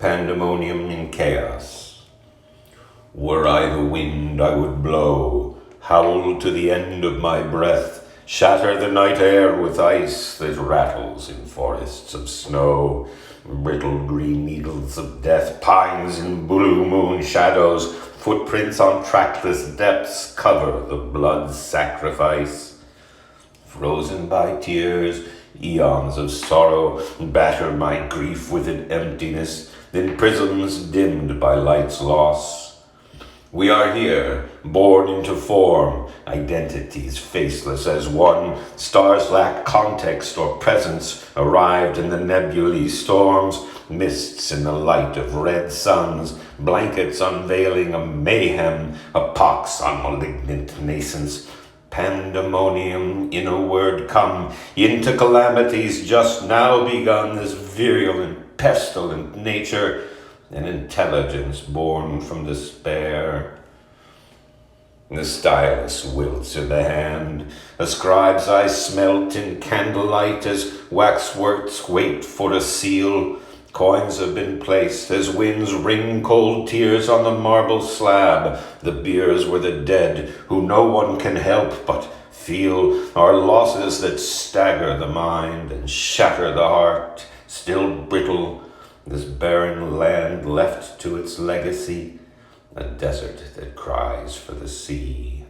Pandemonium in chaos. Were I the wind, I would blow, howl to the end of my breath, shatter the night air with ice that rattles in forests of snow, brittle green needles of death, pines in blue moon shadows, footprints on trackless depths cover the blood sacrifice. Frozen by tears, eons of sorrow batter my grief with an emptiness, in prisms dimmed by light's loss. We are here, born into form, identities faceless as one. Stars lack context or presence, arrived in the nebulae storms, mists in the light of red suns, blankets unveiling a mayhem, a pox on malignant nascence. Pandemonium, in a word come, into calamities just now begun, this virulent, pestilent nature, an intelligence born from despair. The stylus wilts in the hand, a scribe's eye smelt in candlelight as waxworks wait for a seal. Coins have been placed as winds wring cold tears on the marble slab. The biers were the dead, who no one can help but feel, are losses that stagger the mind and shatter the heart. Still brittle, this barren land left to its legacy, a desert that cries for the sea.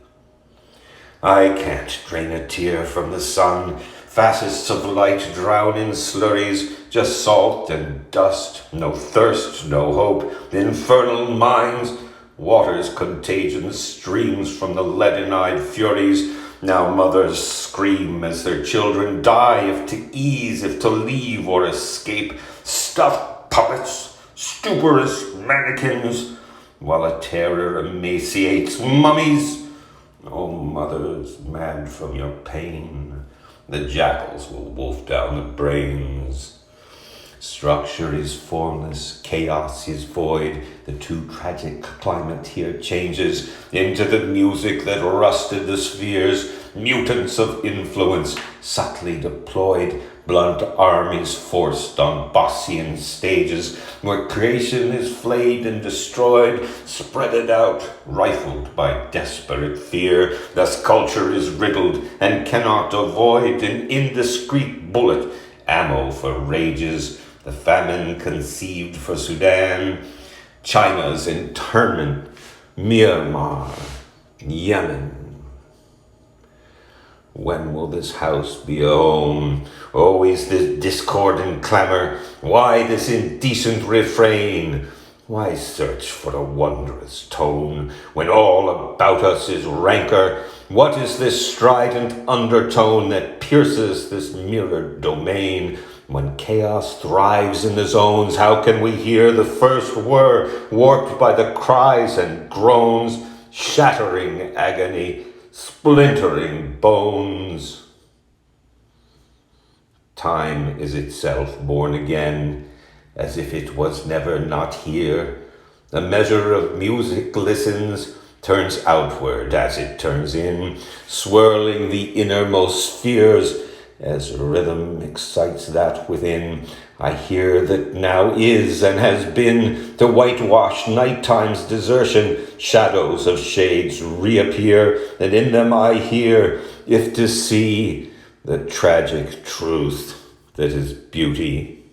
I can't drain a tear from the sun. Facets of light drown in slurries, just salt and dust, no thirst, no hope, infernal minds, water's contagion streams from the leaden-eyed furies. Now mothers scream as their children die, if to ease, if to leave or escape, stuffed puppets, stuporous mannequins, while a terror emaciates mummies. Oh, mothers, mad from your pain, the jackals will wolf down the brains. Structure is formless, chaos is void. The too tragic climate here changes into the music that rusted the spheres. Mutants of influence subtly deployed, blunt armies forced on Bossian stages, where creation is flayed and destroyed, spreaded out, rifled by desperate fear. Thus culture is riddled and cannot avoid an indiscreet bullet, ammo for rages. The famine conceived for Sudan, China's internment, Myanmar, Yemen. When will this house be a home? Always this discord and clamor. Why this indecent refrain? Why search for a wondrous tone when all about us is rancor? What is this strident undertone that pierces this mirrored domain? When chaos thrives in the zones, how can we hear the first word, warped by the cries and groans, shattering agony, splintering bones? Time is itself born again, as if it was never not here. A measure of music listens, turns outward as it turns in, swirling the innermost spheres. As rhythm excites that within, I hear that now is and has been to whitewash nighttime's desertion. Shadows of shades reappear, and in them I hear, if to see, the tragic truth that is beauty.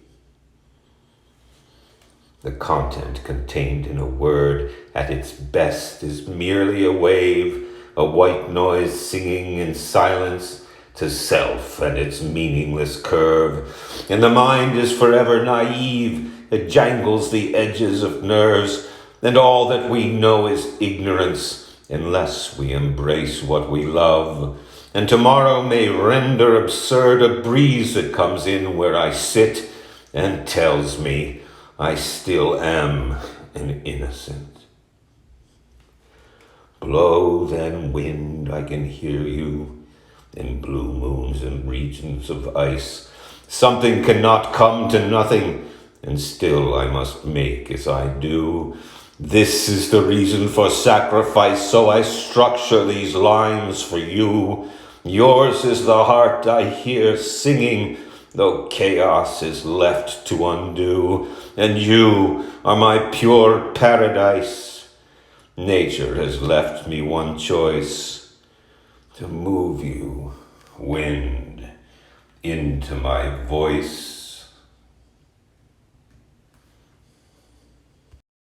The content contained in a word at its best is merely a wave, a white noise singing in silence to self and its meaningless curve. And the mind is forever naive, it jangles the edges of nerves, and all that we know is ignorance, unless we embrace what we love. And tomorrow may render absurd a breeze that comes in where I sit and tells me I still am an innocent. Blow then, wind, I can hear you. In blue moons and regions of ice, something cannot come to nothing, and still I must make as I do. This is the reason for sacrifice, so I structure these lines for you. Yours is the heart I hear singing, though chaos is left to undo, and you are my pure paradise. Nature has left me one choice, to move you, wind, into my voice.